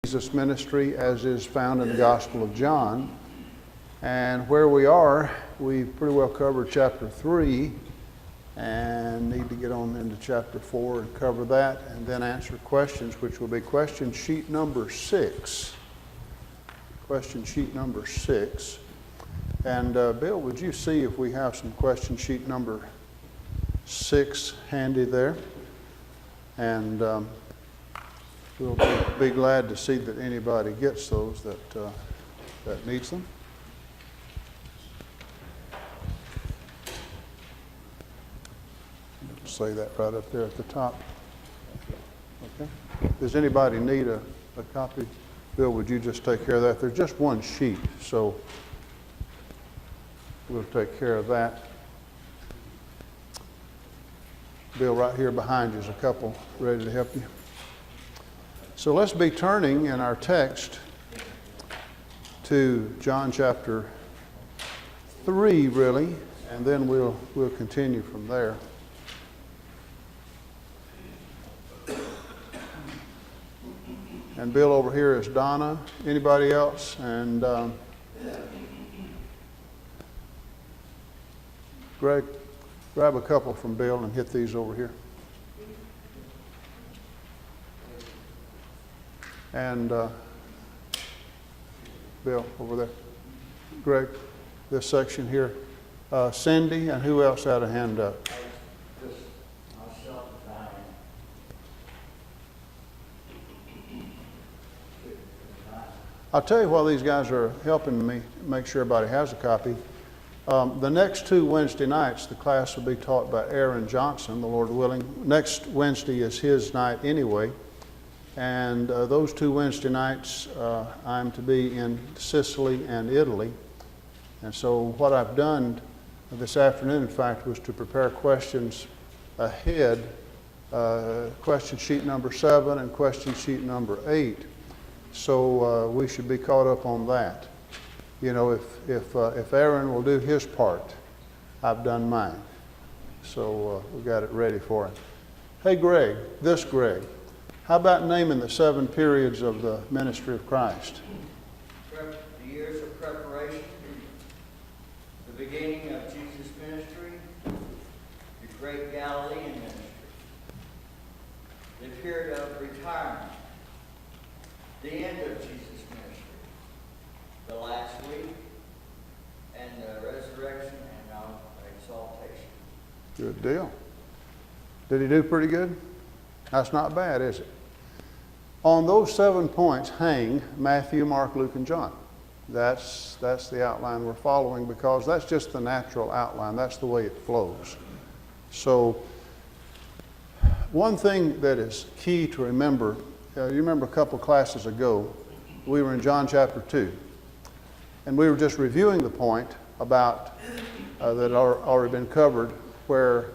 Jesus' ministry as is found in the Gospel of John. And where we are, we've pretty well covered chapter 3 and need to get on into chapter 4 and cover that and then answer questions, which will be question sheet number 6. Question sheet number 6. And Bill, would you see if we have some question sheet number 6 handy there? And we'll be glad to see that anybody gets those that needs them. Say that right up there at the top. Okay. Does anybody need a copy? Bill, would you just take care of that? There's just one sheet, so we'll take care of that. Bill, right here behind you is a couple ready to help you. So let's be turning in our text to John chapter 3, really, and then we'll continue from there. And Bill over here is Donna. Anybody else? And Greg, grab a couple from Bill and hit these over here. And Bill, over there. Greg, this section here. Cindy, and who else had a hand up? I'll tell you while these guys are helping me make sure everybody has a copy. The next 2 Wednesday nights, the class will be taught by Aaron Johnson, the Lord willing. Next Wednesday is his night anyway. And those 2 Wednesday nights, I'm to be in Sicily and Italy. And so what I've done this afternoon, in fact, was to prepare questions ahead, question sheet number 7 and question sheet number 8. So we should be caught up on that. You know, if Aaron will do his part, I've done mine. So we got it ready for him. Hey, Greg, how about naming the 7 periods of the ministry of Christ? The years of preparation, the beginning of Jesus' ministry, the great Galilean ministry, the period of retirement, the end of Jesus' ministry, the last week, and the resurrection and now exaltation. Good deal. Did he do pretty good? That's not bad, is it? On those 7 points hang Matthew, Mark, Luke, and John. That's the outline we're following because that's just the natural outline. That's the way it flows. So one thing that is key to remember, you remember a couple classes ago, we were in John chapter 2, and we were just reviewing the point about that already been covered, where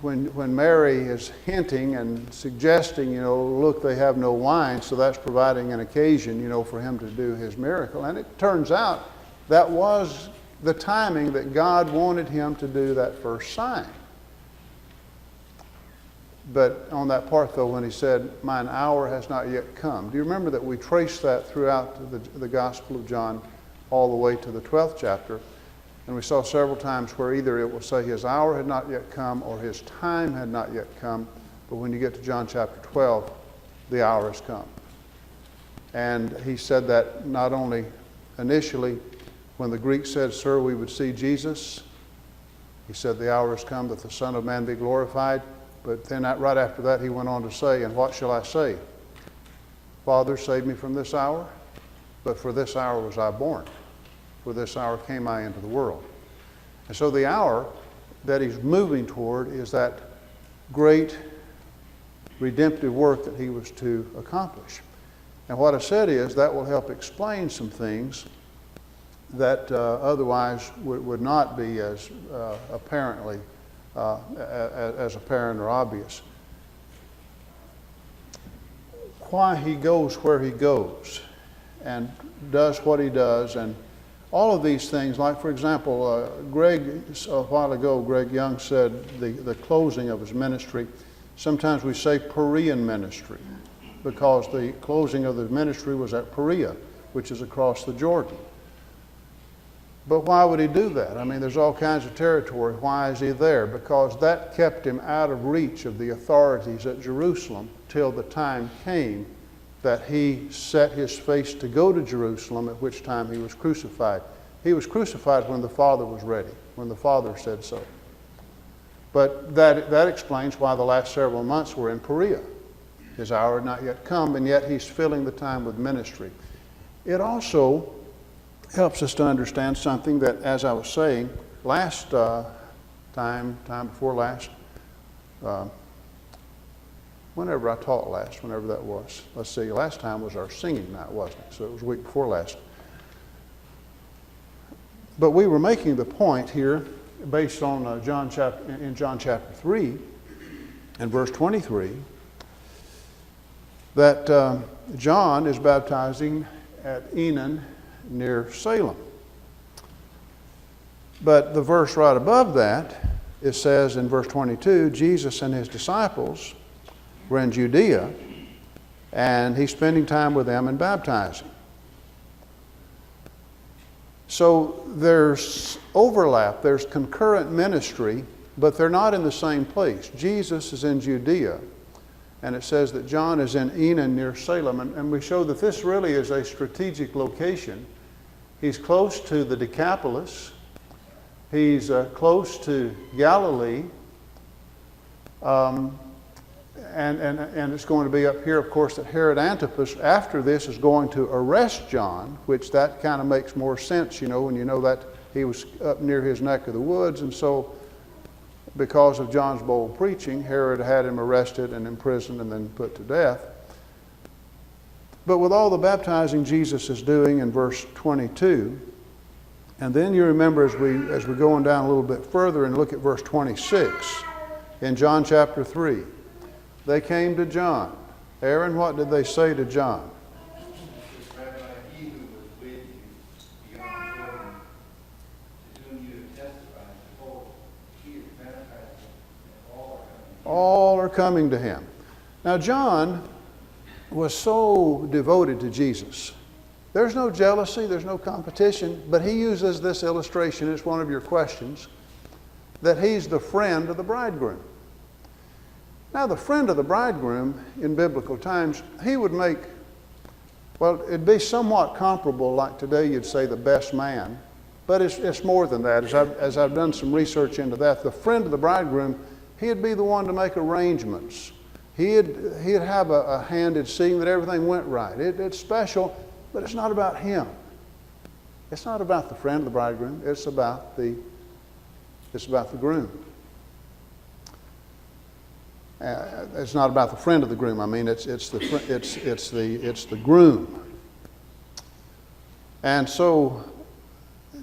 when Mary is hinting and suggesting, you know, look, they have no wine, so that's providing an occasion, you know, for him to do his miracle. And it turns out that was the timing that God wanted him to do that first sign. But on that part, though, when he said, mine hour has not yet come. Do you remember that we traced that throughout the Gospel of John all the way to the 12th chapter? And we saw several times where either it will say his hour had not yet come or his time had not yet come. But when you get to John chapter 12, the hour has come. And he said that not only initially when the Greeks said, sir, we would see Jesus. He said the hour has come that the Son of Man be glorified. But then right after that, he went on to say, and what shall I say? Father, save me from this hour, but for this hour was I born. For this hour came I into the world. And so the hour that he's moving toward is that great redemptive work that he was to accomplish. And what I said is that will help explain some things that otherwise would not be as apparently as apparent or obvious. Why he goes where he goes and does what he does, and all of these things, like for example, Greg, a while ago, Greg Young said the closing of his ministry, sometimes we say Perean ministry. because the closing of the ministry was at Perea, which is across the Jordan. But why would he do that? I mean, there's all kinds of territory. Why is he there? Because that kept him out of reach of the authorities at Jerusalem till the time came that he set his face to go to Jerusalem, at which time he was crucified. He was crucified when the Father was ready, when the Father said so. But that explains why the last several months were in Perea. His hour had not yet come, and yet he's filling the time with ministry. It also helps us to understand something that, as I was saying, last time before last, whenever I taught last, whenever that was. Let's see, last time was our singing night, wasn't it? So it was a week before last. But we were making the point here, based on John chapter 3 and verse 23, that John is baptizing at Enon near Salem. But the verse right above that, it says in verse 22, Jesus and his disciples were in Judea, and he's spending time with them and baptizing. So there's overlap, there's concurrent ministry, but they're not in the same place. Jesus is in Judea, and it says that John is in Enon near Salem, and we show that this really is a strategic location. He's close to the Decapolis. He's close to Galilee. And it's going to be up here, of course, that Herod Antipas, after this, is going to arrest John, which that kind of makes more sense, you know, when you know that he was up near his neck of the woods. And so, because of John's bold preaching, Herod had him arrested and imprisoned and then put to death. But with all the baptizing Jesus is doing in verse 22, and then you remember as we go on down a little bit further and look at verse 26 in John chapter 3, they came to John. Aaron, what did they say to John? Rabbi, he who was with you beyond Jordan, to whom you have testified, behold, he is baptizing, and all are coming to him. All are coming to him. Now, John was so devoted to Jesus. There's no jealousy, there's no competition, but he uses this illustration, it's one of your questions, that he's the friend of the bridegroom. Now, the friend of the bridegroom in biblical times, he would make, well, it'd be somewhat comparable, like today you'd say the best man, but it's more than that. As I've done some research into that, the friend of the bridegroom, he'd be the one to make arrangements. He'd have a hand in seeing that everything went right. It's special, but it's not about him. It's not about the friend of the bridegroom. It's about the groom. It's not about the friend of the groom. I mean, it's the groom. And so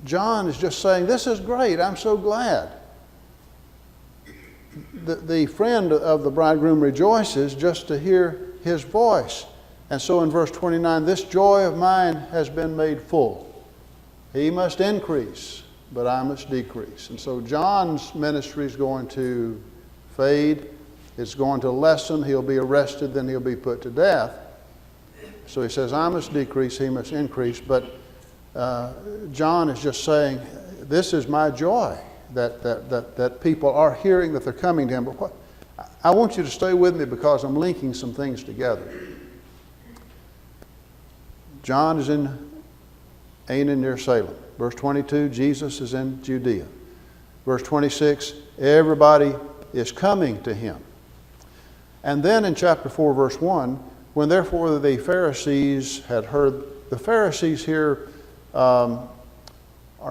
John is just saying, "This is great. I'm so glad." The friend of the bridegroom rejoices just to hear his voice. And so in verse 29, "This joy of mine has been made full. He must increase, but I must decrease." And so John's ministry is going to fade. It's going to lessen. He'll be arrested, then he'll be put to death. So he says, "I must decrease, he must increase." But John is just saying, this is my joy, that people are hearing, that they're coming to him. But I want you to stay with me because I'm linking some things together. John is in Aenon near Salem. Verse 22, Jesus is in Judea. Verse 26, everybody is coming to him. And then in chapter 4, verse 1, when therefore the Pharisees had heard, the Pharisees here are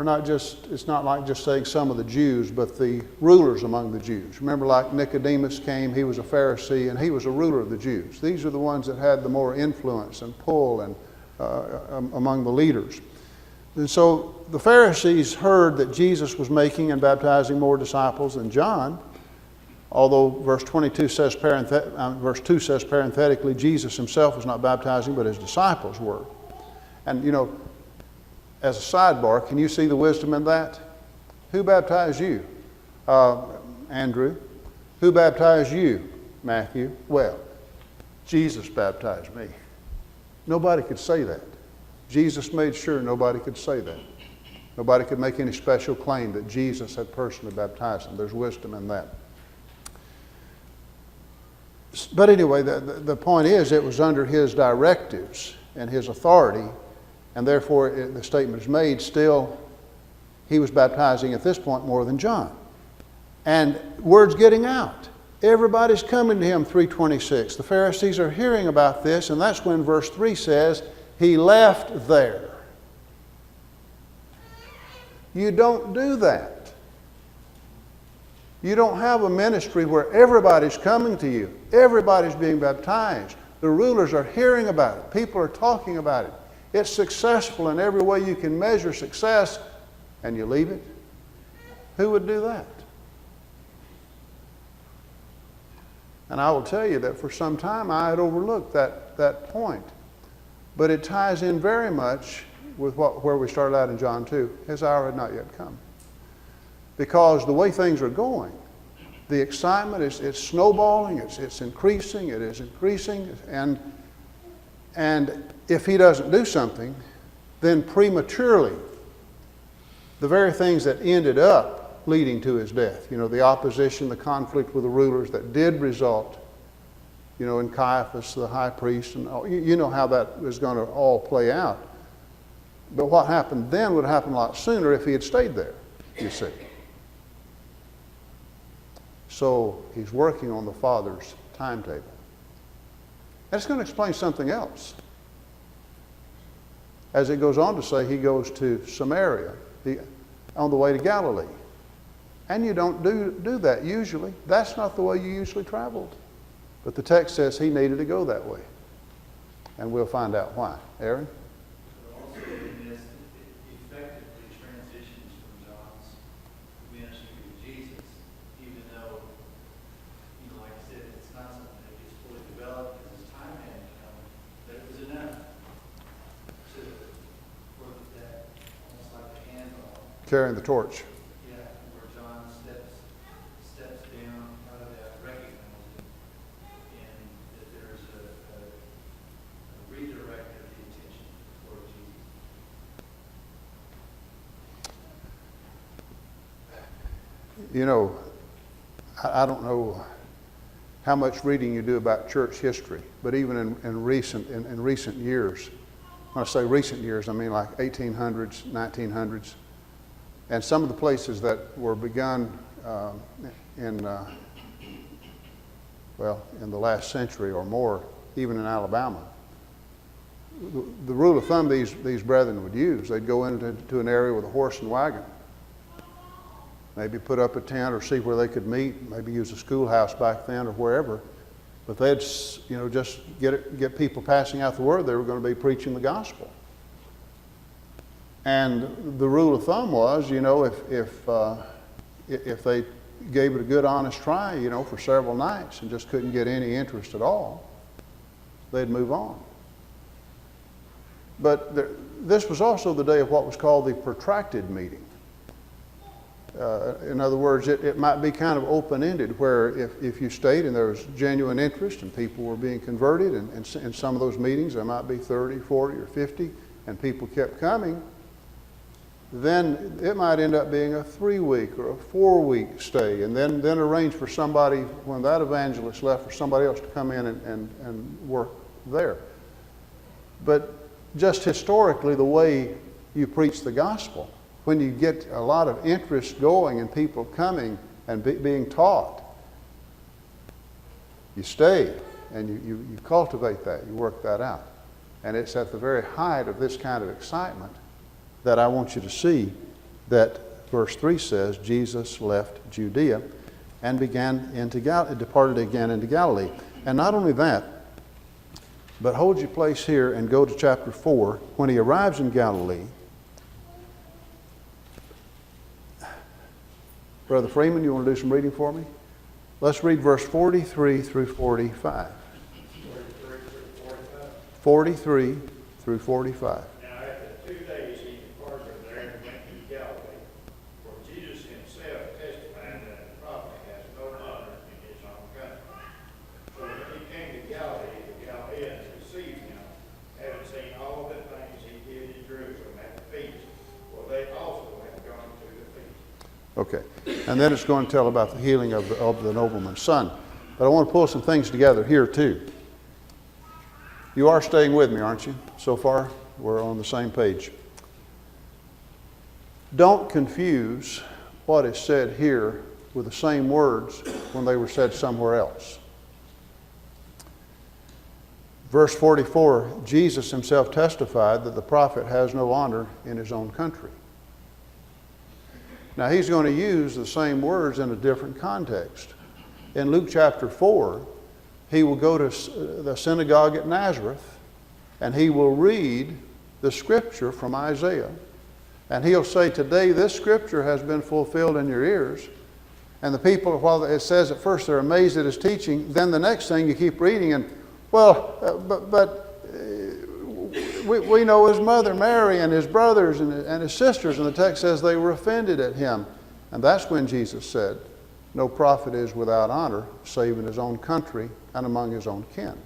not just, it's not like just saying some of the Jews, but the rulers among the Jews. Remember, like Nicodemus came, he was a Pharisee, and he was a ruler of the Jews. These are the ones that had the more influence and pull and among the leaders. And so the Pharisees heard that Jesus was making and baptizing more disciples than John, although verse 2 says parenthetically, Jesus himself was not baptizing, but his disciples were. And you know, as a sidebar, can you see the wisdom in that? Who baptized you? Andrew. Who baptized you? Matthew. Well, Jesus baptized me. Nobody could say that. Jesus made sure nobody could say that. Nobody could make any special claim that Jesus had personally baptized them. There's wisdom in that. But anyway, the point is it was under his directives and his authority, and therefore the statement is made still he was baptizing at this point more than John. And word's getting out. Everybody's coming to him, 3:26. The Pharisees are hearing about this, and that's when verse 3 says, he left there. You don't do that. You don't have a ministry where everybody's coming to you. Everybody's being baptized. The rulers are hearing about it. People are talking about it. It's successful in every way you can measure success, and you leave it? Who would do that? And I will tell you that for some time I had overlooked that point. But it ties in very much with where we started out in John 2. His hour had not yet come. Because the way things are going, the excitement it's snowballing, it's increasing, it is increasing, and if he doesn't do something, then prematurely, the very things that ended up leading to his death, the opposition, the conflict with the rulers that did result, in Caiaphas, the high priest, and you know how that was going to all play out. But what happened then would happen a lot sooner if he had stayed there, you see. So he's working on the Father's timetable. And it's going to explain something else. As it goes on to say, he goes to Samaria on the way to Galilee. And you don't do that usually. That's not the way you usually traveled. But the text says he needed to go that way. And we'll find out why. Aaron? Also in this, it effectively transitions from John's ministry to Jesus, even though, like I said, it's not something that gets fully developed because his time hadn't come, but it was enough for that, almost like a handoff. Carrying the torch. Yeah, where John steps down out of that, recognizing, and that there's a redirect of the attention toward Jesus. I don't know how much reading you do about church history, but even in recent years, when I say recent years, I mean like 1800s, 1900s, and some of the places that were begun in the last century or more, even in Alabama. The rule of thumb these brethren would use, they'd go into an area with a horse and wagon, maybe put up a tent or see where they could meet, maybe use a schoolhouse back then or wherever, but they'd just get people passing out the word they were going to be preaching the gospel. And the rule of thumb was, if they gave it a good honest try, for several nights and just couldn't get any interest at all, they'd move on. But this was also the day of what was called the protracted meeting. In other words, it might be kind of open-ended, where if you stayed and there was genuine interest and people were being converted, and in some of those meetings there might be 30, 40, or 50, and people kept coming, then it might end up being a 3-week or a 4-week stay, and then arrange for somebody, when that evangelist left, for somebody else to come in and work there. But just historically, the way you preach the gospel, when you get a lot of interest going and people coming and being taught, you stay and you cultivate that, you work that out. And it's at the very height of this kind of excitement that I want you to see that verse 3 says, Jesus left Judea and departed again into Galilee. And not only that, but hold your place here and go to chapter 4. When he arrives in Galilee, Brother Freeman, you want to do some reading for me? Let's read verse 43 through 45. 43 through 45. Now after 2 days he departed from there and went to Galilee, for Jesus himself testified that the prophet has no honor in his own country. So when he came to Galilee, the Okay. And then it's going to tell about the healing of the nobleman's son. But I want to pull some things together here too. You are staying with me, aren't you? So far, we're on the same page. Don't confuse what is said here with the same words when they were said somewhere else. Verse 44, Jesus himself testified that the prophet has no honor in his own country. Now he's going to use the same words in a different context. In Luke chapter 4, he will go to the synagogue at Nazareth and he will read the scripture from Isaiah. And he'll say, today this scripture has been fulfilled in your ears. And the people, while it says at first they're amazed at his teaching, then the next thing you keep reading and, we know his mother Mary and his brothers and his sisters, and the text says they were offended at him. And that's when Jesus said, no prophet is without honor, save in his own country and among his own kin.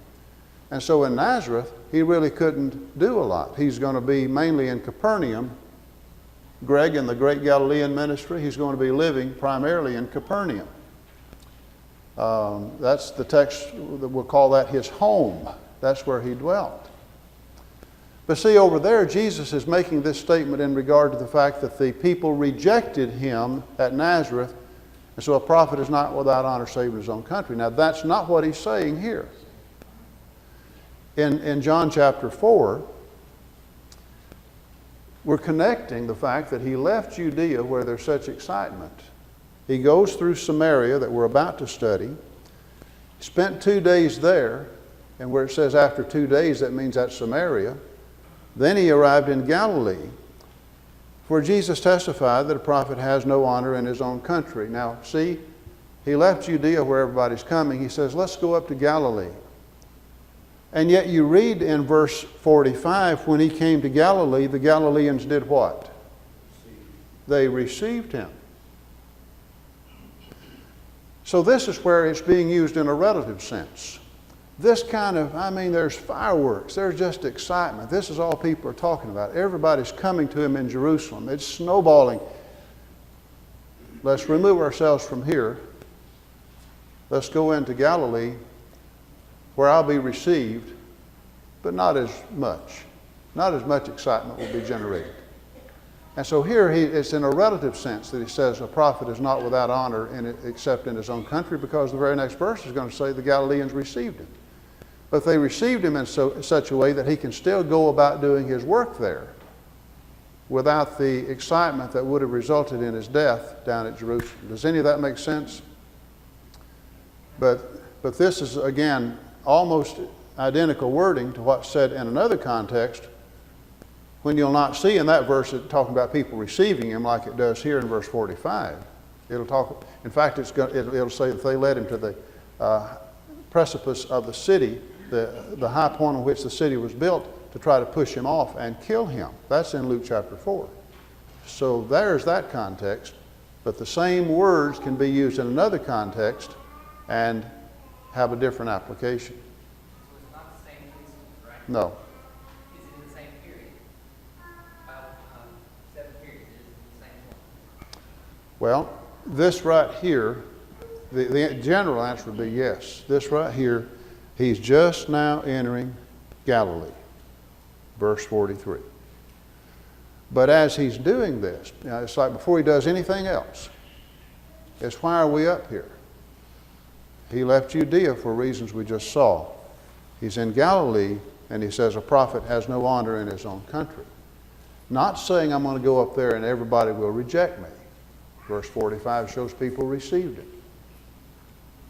And so in Nazareth, he really couldn't do a lot. He's going to be mainly in Capernaum. Greg, in the great Galilean ministry, he's going to be living primarily in Capernaum. That's the text that we'll call that his home. That's where he dwelt. But see, over there, Jesus is making this statement in regard to the fact that the people rejected him at Nazareth, and so a prophet is not without honor save in his own country. Now, that's not what he's saying here. In John chapter 4, we're connecting the fact that he left Judea where there's such excitement. He goes through Samaria that we're about to study, spent 2 days there, and where it says after 2 days, that means at Samaria. Then he arrived in Galilee, where Jesus testified that a prophet has no honor in his own country. Now, see, he left Judea where everybody's coming. He says, let's go up to Galilee. And yet you read in verse 45, when he came to Galilee, the Galileans did what? They received him. So this is where it's being used in a relative sense. This kind of, there's fireworks, there's just excitement. This is all people are talking about. Everybody's coming to him in Jerusalem. It's snowballing. Let's remove ourselves from here. Let's go into Galilee, where I'll be received, but not as much. Not as much excitement will be generated. And so here it's in a relative sense that he says a prophet is not without honor except in his own country, because the very next verse is going to say the Galileans received him. But they received him in such a way that he can still go about doing his work there without the excitement that would have resulted in his death down at Jerusalem. Does any of that make sense? But this is, again, almost identical wording to what's said in another context, when you'll not see in that verse it talking about people receiving him like it does here in verse 45. It'll talk, in fact, it'll say that they led him to the precipice of the city, the high point on which the city was built, to try to push him off and kill him. That's in Luke chapter 4. So there's that context, but the same words can be used in another context and have a different application. So it's not the same instance, right? No. Is it in the same period? About 7 periods, is it the same one? Well, this right here, the general answer would be yes. This right here, he's just now entering Galilee, verse 43. But as he's doing this, it's like before he does anything else, it's why are we up here? He left Judea for reasons we just saw. He's in Galilee, and he says a prophet has no honor in his own country. Not saying I'm going to go up there and everybody will reject me. Verse 45 shows people received him.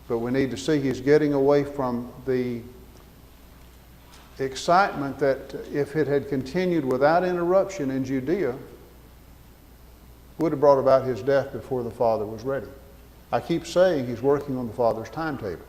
But we need to see he's getting away from the excitement that if it had continued without interruption in Judea, would have brought about his death before the Father was ready. I keep saying he's working on the Father's timetable.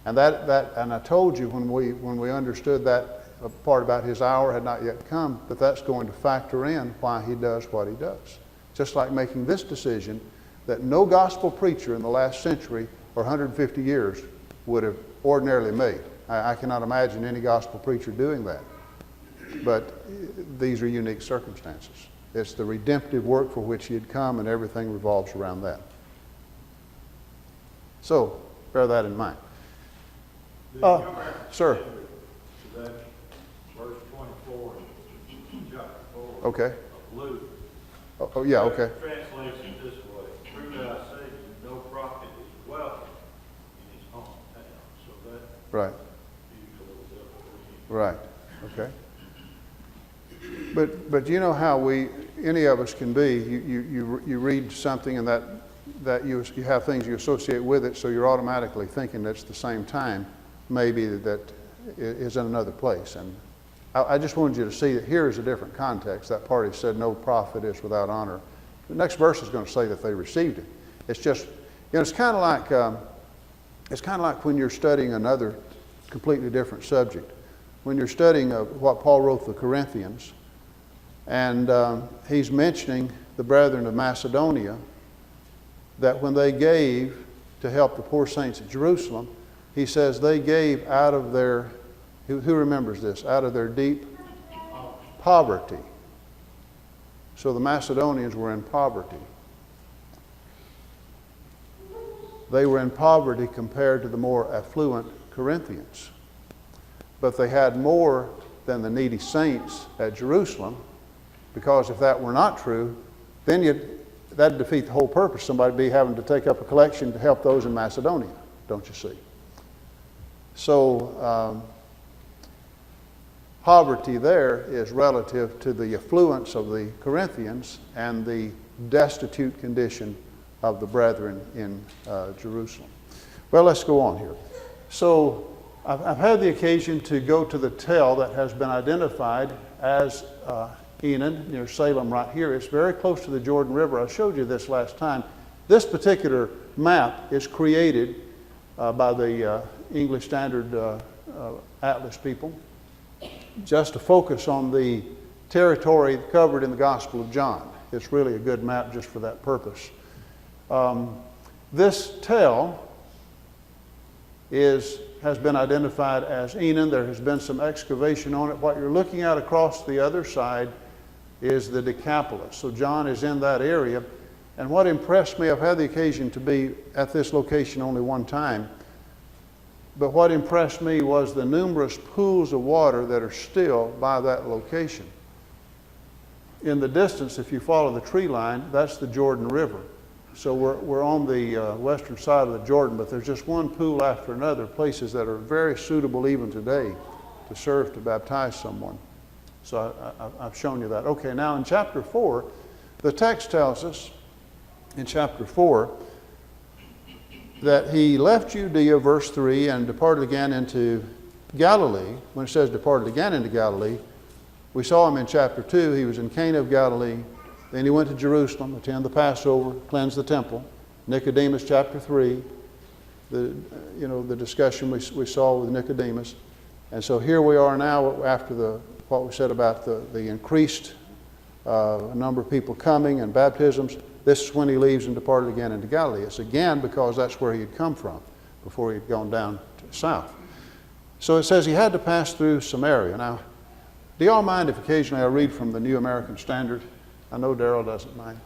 And and I told you when we understood that part about his hour had not yet come, that that's going to factor in why he does what he does. Just like making this decision that no gospel preacher in the last century or 150 years would have ordinarily made. I cannot imagine any gospel preacher doing that. But these are unique circumstances. It's the redemptive work for which he had come, and everything revolves around that. So, bear that in mind. Sir. To that verse 24 in chapter 4 Okay. of Luke. Oh, yeah, okay. Translates it this way: truly I say to you, no prophet is welcome in his hometown. So that Right. gives you a little bit. Right. Okay. But you know how any of us can be. You read something and that you have things you associate with it, so you're automatically thinking it's the same time, maybe that is in another place. And I just wanted you to see that here is a different context. That part said, no prophet is without honor. The next verse is going to say that they received it. It's just, it's kind of like when you're studying another completely different subject. When you're studying what Paul wrote to the Corinthians, and he's mentioning the brethren of Macedonia, that when they gave to help the poor saints at Jerusalem, he says they gave out of their, who remembers this, out of their deep poverty. So the Macedonians were in poverty. They were in poverty compared to the more affluent Corinthians. But they had more than the needy saints at Jerusalem, because if that were not true, then that'd defeat the whole purpose. Somebody be having to take up a collection to help those in Macedonia, don't you see? So poverty there is relative to the affluence of the Corinthians and the destitute condition of the brethren in Jerusalem. Well, let's go on here. So I've had the occasion to go to the tell that has been identified as Enon, near Salem right here. It's very close to the Jordan River. I showed you this last time. This particular map is created by the English Standard Atlas people just to focus on the territory covered in the Gospel of John. It's really a good map just for that purpose. This tell has been identified as Enon. There has been some excavation on it. What you're looking at across the other side is the Decapolis. So John is in that area. And what impressed me, I've had the occasion to be at this location only one time, but what impressed me was the numerous pools of water that are still by that location. In the distance, if you follow the tree line, that's the Jordan River. So we're on the western side of the Jordan, but there's just one pool after another, places that are very suitable even today to serve to baptize someone. So I've shown you that. Okay, now in chapter 4, the text tells us in chapter 4 that he left Judea, verse 3, and departed again into Galilee. When it says departed again into Galilee, we saw him in chapter 2. He was in Cana of Galilee. Then he went to Jerusalem, attend the Passover, cleanse the temple. Nicodemus, chapter 3, the discussion we saw with Nicodemus. And so here we are now after what we said about the increased number of people coming and baptisms. This is when he leaves and departed again into Galilee. It's again because that's where he had come from before he had gone down south. So it says he had to pass through Samaria. Now, do y'all mind if occasionally I read from the New American Standard? I know Darrell doesn't mind.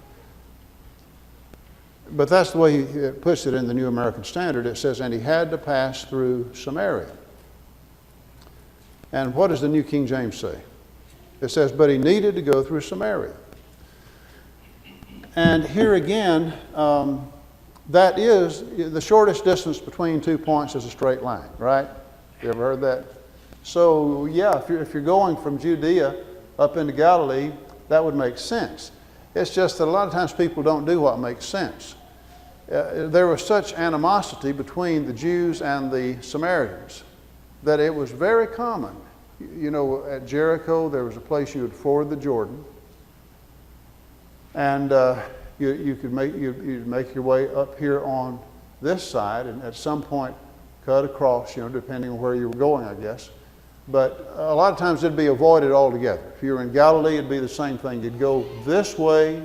But that's the way he puts it in the New American Standard. It says, and he had to pass through Samaria. And what does the New King James say? It says, but he needed to go through Samaria. And here again, that is, the shortest distance between 2 points is a straight line, right? You ever heard that? So yeah, if you're going from Judea up into Galilee, that would make sense. It's just that a lot of times people don't do what makes sense. There was such animosity between the Jews and the Samaritans that it was very common. You know, at Jericho, there was a place you would ford the Jordan, and you'd make your way up here on this side, and at some point cut across, depending on where you were going, I guess. But a lot of times it'd be avoided altogether. If you were in Galilee, it'd be the same thing. You'd go this way,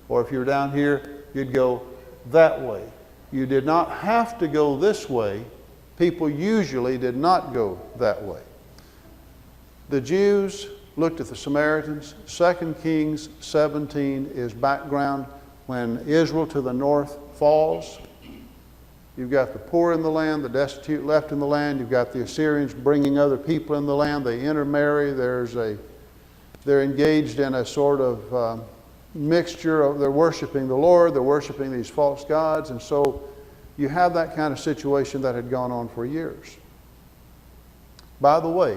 or if you were down here, you'd go that way. You did not have to go this way. People usually did not go that way. The Jews looked at the Samaritans. 2 Kings 17 is background when Israel to the north falls. You've got the poor in the land, the destitute left in the land. You've got the Assyrians bringing other people in the land. They intermarry. They're engaged in a sort of mixture of, they're worshiping the Lord, they're worshiping these false gods. And so you have that kind of situation that had gone on for years. By the way,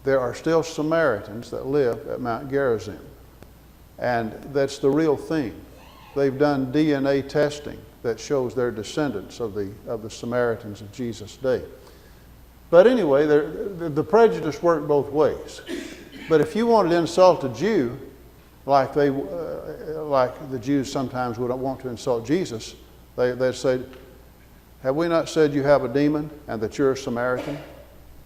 there are still Samaritans that live at Mount Gerizim. And that's the real thing. They've done DNA testing that shows they're descendants of the Samaritans of Jesus' day. But anyway, the prejudice worked both ways. But if you wanted to insult a Jew, like the Jews sometimes would want to insult Jesus, they'd say, have we not said you have a demon and that you're a Samaritan?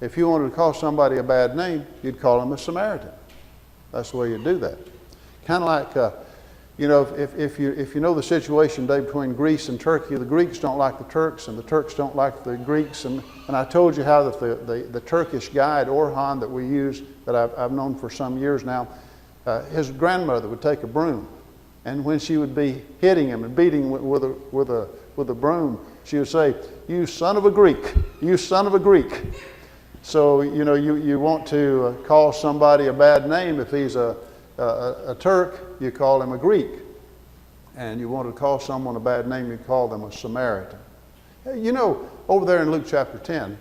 If you wanted to call somebody a bad name, you'd call him a Samaritan. That's the way you do that. Kind of like, if you know the situation today between Greece and Turkey, the Greeks don't like the Turks and the Turks don't like the Greeks. And I told you how that the Turkish guide, Orhan, that we use, that I've known for some years now, his grandmother would take a broom, and when she would be hitting him and beating him with a broom, she would say, "You son of a Greek, you son of a Greek." So you want to call somebody a bad name. If he's a Turk, you call him a Greek, and you want to call someone a bad name, you call them a Samaritan. Over there in Luke chapter 10.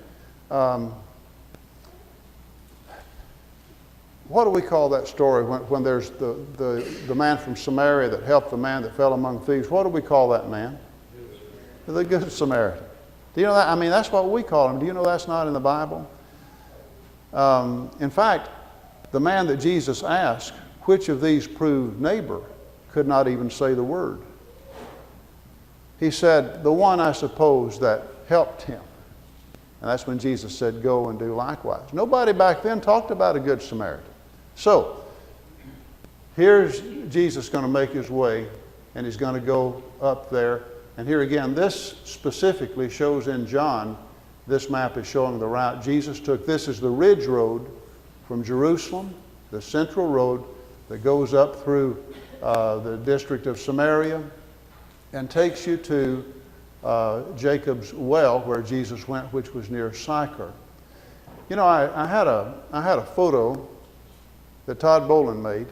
What do we call that story when there's the man from Samaria that helped the man that fell among thieves? What do we call that man? The Good Samaritan. Do you know that? I mean, that's what we call him. Do you know that's not in the Bible? In fact, the man that Jesus asked, which of these proved neighbor, could not even say the word. He said, the one, I suppose, that helped him. And that's when Jesus said, go and do likewise. Nobody back then talked about a Good Samaritan. So, here's Jesus going to make his way, and he's going to go up there. And here again, this specifically shows in John, this map is showing the route Jesus took. This is the ridge road from Jerusalem, the central road that goes up through the district of Samaria and takes you to Jacob's well, where Jesus went, which was near Sychar. I had a photo that Todd Bolin made.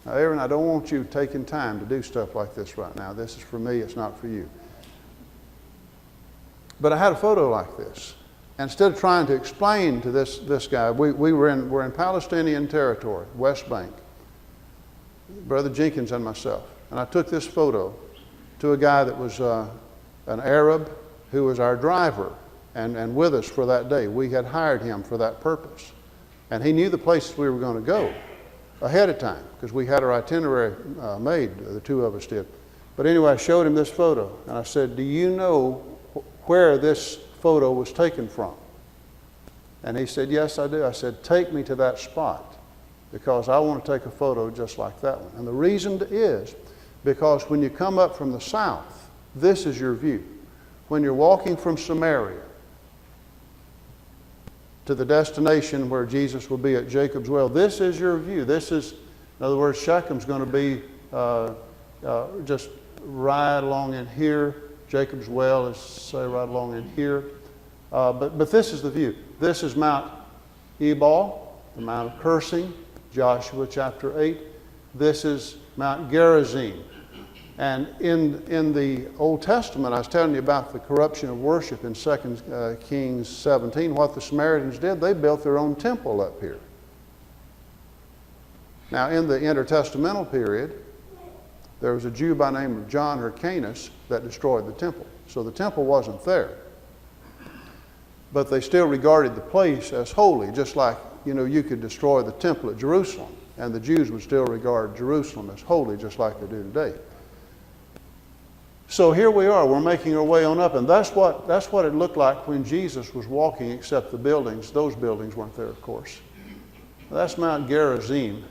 Now, Aaron, I don't want you taking time to do stuff like this right now. This is for me, it's not for you. But I had a photo like this. Instead of trying to explain to this guy, we're in Palestinian territory, West Bank, Brother Jenkins and myself. And I took this photo to a guy that was an Arab who was our driver and with us for that day. We had hired him for that purpose. And he knew the places we were going to go ahead of time because we had our itinerary made, the two of us did. But anyway, I showed him this photo and I said, do you know where this photo was taken from? And he said, yes, I do. I said, take me to that spot because I want to take a photo just like that one. And the reason is because when you come up from the south, this is your view. When you're walking from Samaria to the destination where Jesus will be at Jacob's well, this is your view. This is, in other words, Shechem's going to be just right along in here. Jacob's well is, say, right along in here. But this is the view. This is Mount Ebal, the Mount of Cursing, Joshua chapter 8. This is Mount Gerizim. And in the Old Testament, I was telling you about the corruption of worship in 2 Kings 17. What the Samaritans did, they built their own temple up here. Now, in the intertestamental period, there was a Jew by the name of John Hyrcanus that destroyed the temple. So the temple wasn't there. But they still regarded the place as holy, just like, you could destroy the temple at Jerusalem, and the Jews would still regard Jerusalem as holy, just like they do today. So here we are, we're making our way on up, and that's what it looked like when Jesus was walking, except the buildings. Those buildings weren't there, of course. That's Mount Gerizim.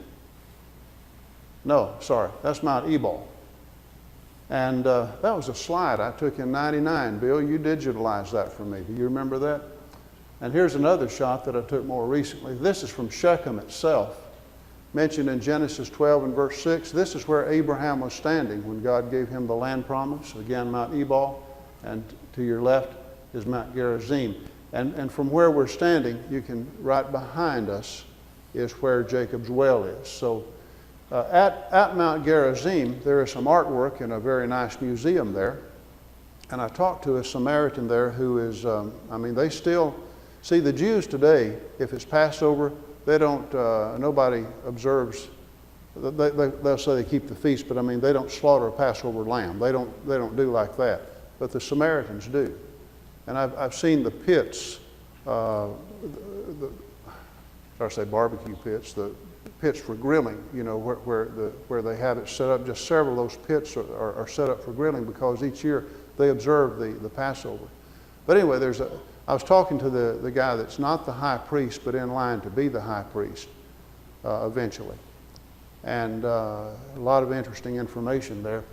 No, sorry, that's Mount Ebal. And that was a slide I took in '99. Bill, you digitalized that for me. Do you remember that? And here's another shot that I took more recently. This is from Shechem itself, mentioned in Genesis 12 and verse 6. This is where Abraham was standing when God gave him the land promise. Again, Mount Ebal, and to your left is Mount Gerizim. And from where we're standing, you can, right behind us is where Jacob's well is. So at Mount Gerizim, there is some artwork in a very nice museum there. And I talked to a Samaritan there who is, they still, see, the Jews today, if it's Passover, they don't, nobody observes, they'll say they keep the feast, but they don't slaughter a Passover lamb. They don't do like that. But the Samaritans do. And I've seen the pits, I say barbecue pits, the pits for grilling, where they have it set up. Just several of those pits are set up for grilling because each year they observe the Passover. But anyway, I was talking to the guy that's not the high priest, but in line to be the high priest eventually. And a lot of interesting information there.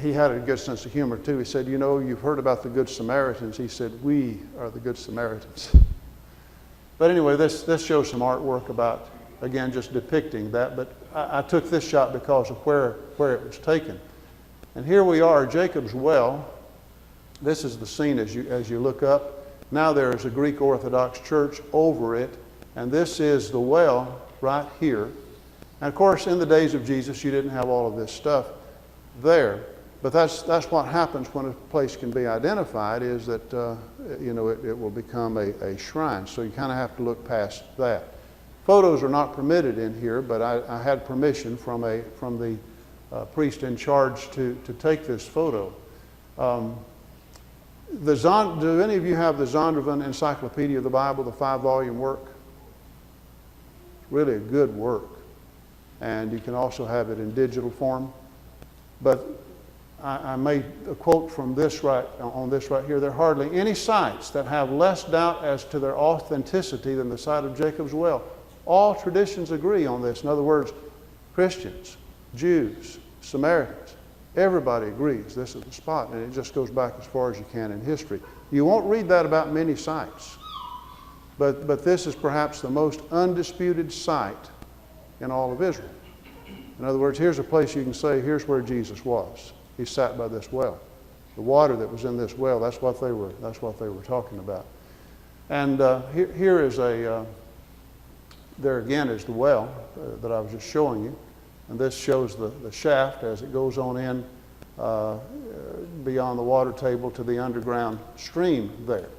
He had a good sense of humor too. He said, you've heard about the Good Samaritans. He said, we are the Good Samaritans. But anyway, this shows some artwork about, again, just depicting that. But I took this shot because of where it was taken. And here we are, Jacob's well. This is the scene as you look up. Now there is a Greek Orthodox church over it, and this is the well right here. And of course, in the days of Jesus, you didn't have all of this stuff there. But that's what happens when a place can be identified, is that it will become a shrine. So you kind of have to look past that. Photos are not permitted in here, but I had permission from the priest in charge to take this photo. Do any of you have the Zondervan Encyclopedia of the Bible, the 5-volume work? Really a good work. And you can also have it in digital form. But I made a quote from this right here. There are hardly any sites that have less doubt as to their authenticity than the site of Jacob's well. All traditions agree on this. In other words, Christians, Jews, Samaritans, everybody agrees this is the spot, and it just goes back as far as you can in history. You won't read that about many sites, but this is perhaps the most undisputed site in all of Israel. In other words, here's a place you can say, here's where Jesus was. He sat by this well. The water that was in this well, that's what they were talking about. And here is there again is the well that I was just showing you. And this shows the shaft as it goes on in beyond the water table to the underground stream there.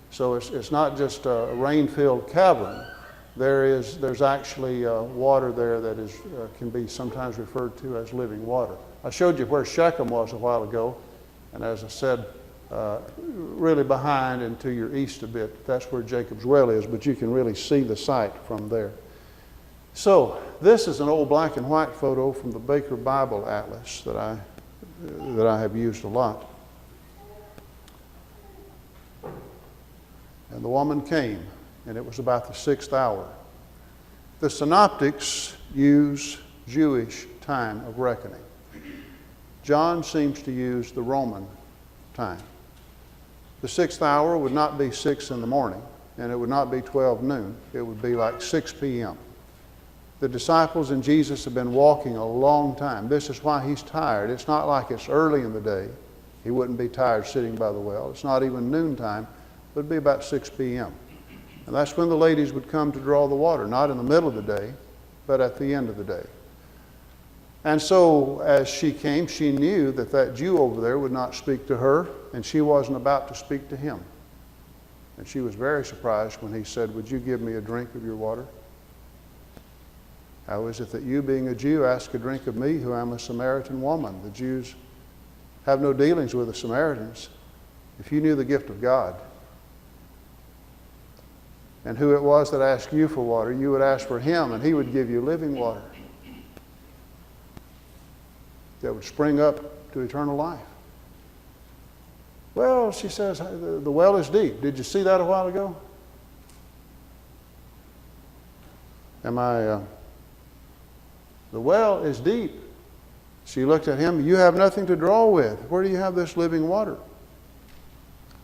So it's not just a rain-filled cavern. There's actually water there that can be sometimes referred to as living water. I showed you where Shechem was a while ago, and as I said, really behind and to your east a bit, that's where Jacob's well is, but you can really see the site from there. So this is an old black and white photo from the Baker Bible Atlas that I have used a lot. And the woman came, and it was about the 6th hour. The synoptics use Jewish time of reckoning. John seems to use the Roman time. The 6th hour would not be 6 in the morning, and it would not be 12 noon. It would be like 6 p.m. The disciples and Jesus have been walking a long time. This is why he's tired. It's not like it's early in the day. He wouldn't be tired sitting by the well. It's not even noontime. It would be about 6 p.m. And that's when the ladies would come to draw the water, not in the middle of the day, but at the end of the day. And so as she came, she knew that Jew over there would not speak to her, and she wasn't about to speak to him. And she was very surprised when he said, "Would you give me a drink of your water? How is it that you, being a Jew, ask a drink of me, who am a Samaritan woman?" The Jews have no dealings with the Samaritans. If you knew the gift of God, and who it was that asked you for water, you would ask for him, and he would give you living water that would spring up to eternal life. Well, she says, the well is deep. Did you see that a while ago? The well is deep. She looked at him. You have nothing to draw with. Where do you have this living water?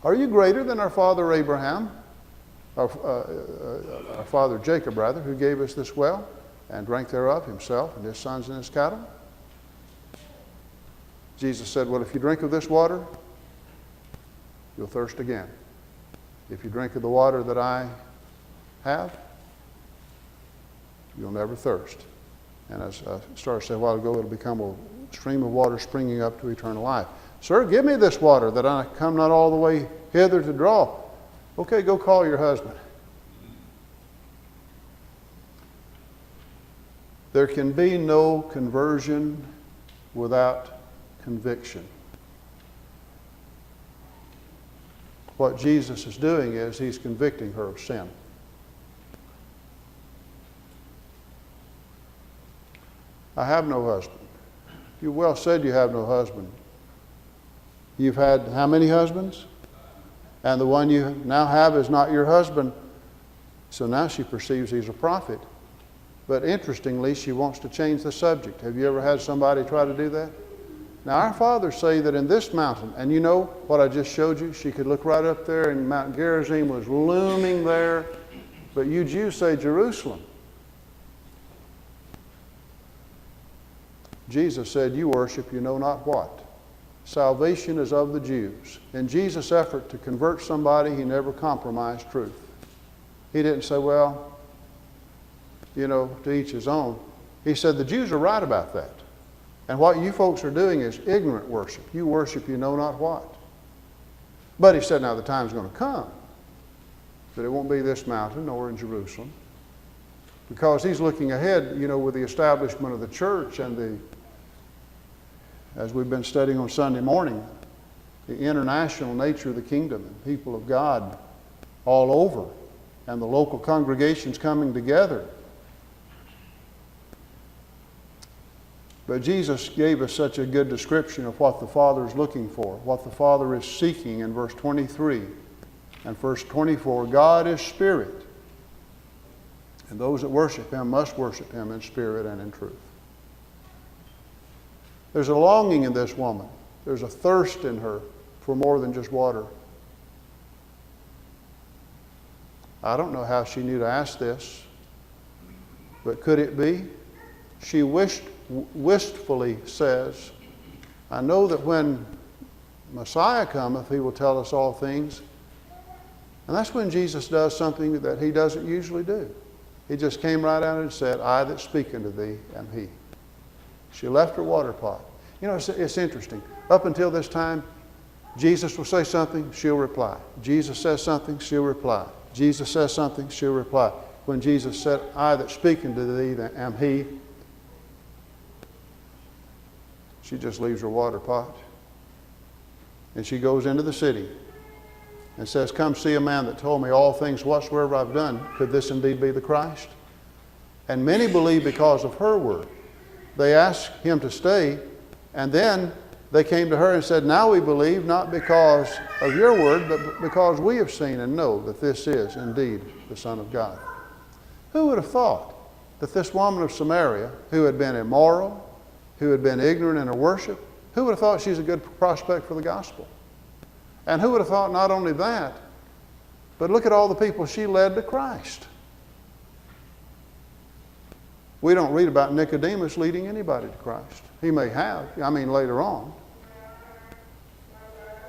Are you greater than our father Abraham, our father Jacob, rather, who gave us this well and drank thereof himself and his sons and his cattle. Jesus said, well, if you drink of this water, you'll thirst again. If you drink of the water that I have, you'll never thirst. And as I started to say a while ago, it'll become a stream of water springing up to eternal life. Sir, give me this water that I come not all the way hither to draw. Okay, go call your husband. There can be no conversion without conviction. What Jesus is doing is he's convicting her of sin. I have no husband. You well said you have no husband. You've had how many husbands? And the one you now have is not your husband. So now she perceives he's a prophet. But interestingly, she wants to change the subject. Have you ever had somebody try to do that? Now, our fathers say that in this mountain, and you know what I just showed you? She could look right up there, and Mount Gerizim was looming there. But you Jews say Jerusalem. Jesus said, you worship you know not what. Salvation is of the Jews. In Jesus' effort to convert somebody, he never compromised truth. He didn't say, well, to each his own. He said, the Jews are right about that. And what you folks are doing is ignorant worship. You worship you know not what. But he said, now the time's going to come that it won't be this mountain nor in Jerusalem. Because he's looking ahead, with the establishment of the church and as we've been studying on Sunday morning, the international nature of the kingdom and people of God all over and the local congregations coming together. But Jesus gave us such a good description of what the Father is looking for, what the Father is seeking in verse 23 and verse 24. God is spirit, and those that worship him must worship him in spirit and in truth. There's a longing in this woman. There's a thirst in her for more than just water. I don't know how she knew to ask this, but could it be? She wistfully says, I know that when Messiah cometh, he will tell us all things. And that's when Jesus does something that he doesn't usually do. He just came right out and said, I that speak unto thee am he. She left her water pot. It's interesting. Up until this time, Jesus will say something, she'll reply. Jesus says something, she'll reply. Jesus says something, she'll reply. When Jesus said, I that speak unto thee am he, she just leaves her water pot. And she goes into the city and says, come see a man that told me all things whatsoever I've done. Could this indeed be the Christ? And many believe because of her word. They asked him to stay, and then they came to her and said, now we believe, not because of your word, but because we have seen and know that this is indeed the Son of God. Who would have thought that this woman of Samaria, who had been immoral, who had been ignorant in her worship, who would have thought she's a good prospect for the gospel? And who would have thought not only that, but look at all the people she led to Christ. We don't read about Nicodemus leading anybody to Christ. He may have, later on.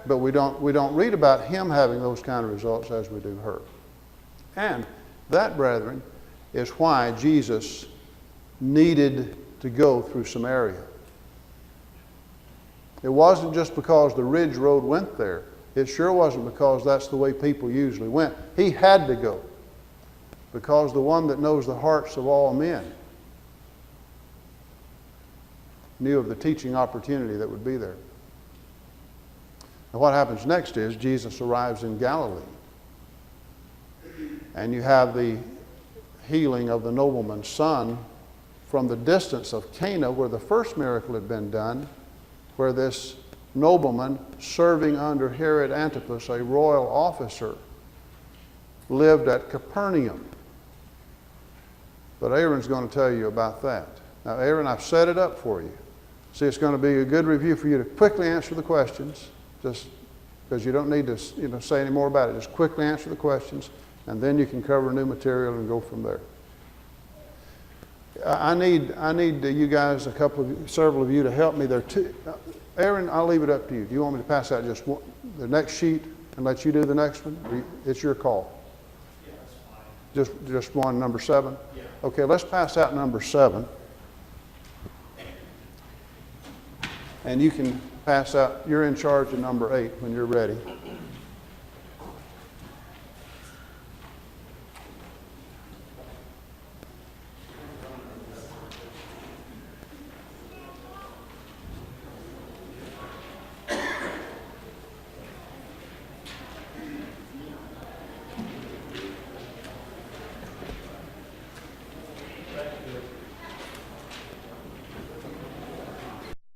But we don't read about him having those kind of results as we do her. And that, brethren, is why Jesus needed to go through Samaria. It wasn't just because the Ridge Road went there. It sure wasn't because that's the way people usually went. He had to go because the one that knows the hearts of all men knew of the teaching opportunity that would be there. And what happens next is Jesus arrives in Galilee. And you have the healing of the nobleman's son from the distance of Cana, where the first miracle had been done, where this nobleman, serving under Herod Antipas, a royal officer, lived at Capernaum. But Aaron's going to tell you about that. Now, Aaron, I've set it up for you. See, it's going to be a good review for you to quickly answer the questions, just because you don't need to say any more about it. Just quickly answer the questions, And then you can cover new material and go from there. I need you guys, several of you to help me there too. Aaron, I'll leave it up to you. Do you want me to pass out just one, the next sheet and let you do the next one? It's your call. Yeah, that's fine. Just one, number 7? Yeah. Okay, let's pass out number 7. And you can pass out, you're in charge of number 8 when you're ready.